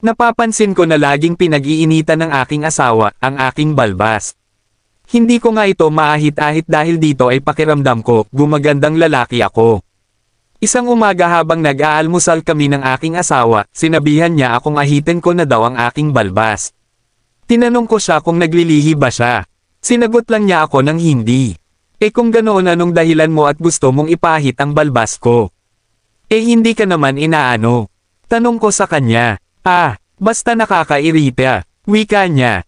Napapansin ko na laging pinag-iinitan ng aking asawa, ang aking balbas. Hindi ko nga ito maahit-ahit dahil dito ay pakiramdam ko, gumagandang lalaki ako. Isang umaga habang nag-aalmusal kami ng aking asawa, sinabihan niya akong ahitin ko na daw ang aking balbas. Tinanong ko siya kung naglilihi ba siya. Sinagot lang niya ako ng hindi. Kung ganoon anong dahilan mo at gusto mong ipahit ang balbas ko? Hindi ka naman inaano. Tanong ko sa kanya. Basta nakakairita. Wika niya.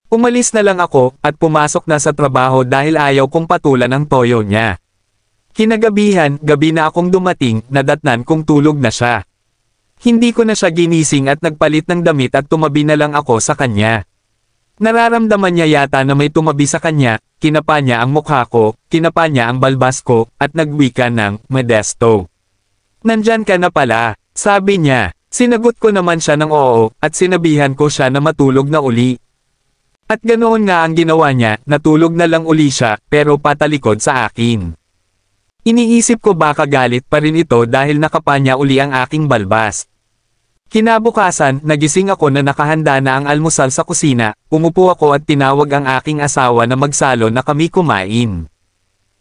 Umalis na lang ako at pumasok na sa trabaho dahil ayaw kong patulan ang toyo niya. Kinagabihan, gabi na akong dumating, nadatnan kong tulog na siya. Hindi ko na siya ginising at nagpalit ng damit at tumabi na lang ako sa kanya. Nararamdaman niya yata na may tumabi sa kanya, kinapa niya ang mukha ko, kinapa niya ang balbas ko, at nagwika ng, Modesto. Nandyan ka na pala, sabi niya. Sinagot ko naman siya ng oo, at sinabihan ko siya na matulog na uli. At ganoon nga ang ginawa niya, natulog na lang uli siya, pero patalikod sa akin. Iniisip ko baka galit pa rin ito dahil nakapa niya uli ang aking balbas. Kinabukasan, nagising ako na nakahanda na ang almusal sa kusina, umupo ako at tinawag ang aking asawa na magsalo na kami kumain.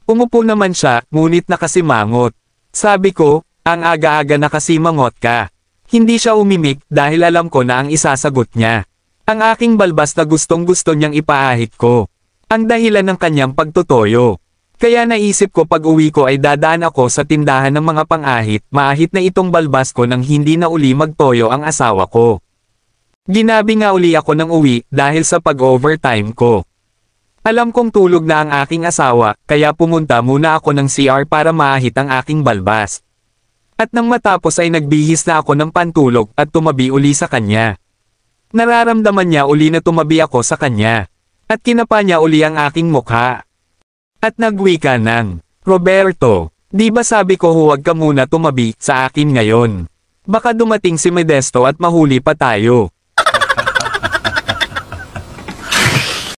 Umupo naman siya, ngunit nakasimangot. Sabi ko, ang aga-aga nakasimangot ka. Hindi siya umimik dahil alam ko na ang isasagot niya. Ang aking balbas na gustong-gusto niyang ipaahit ko. Ang dahilan ng kanyang pagtutoyo. Kaya naisip ko pag uwi ko ay dadaan ako sa tindahan ng mga pang-ahit, maahit na itong balbas ko nang hindi na uli magtoyo ang asawa ko. Ginabi nga uli ako ng uwi dahil sa pag-overtime ko. Alam kong tulog na ang aking asawa, kaya pumunta muna ako ng CR para maahit ang aking balbas. At nang matapos ay nagbihis na ako ng pantulog at tumabi uli sa kanya. Nararamdaman niya uli na tumabi ako sa kanya. At kinapa niya uli ang aking mukha. At nagwika ng, Roberto, di ba sabi ko huwag ka muna tumabi sa akin ngayon? Baka dumating si Modesto at mahuli pa tayo.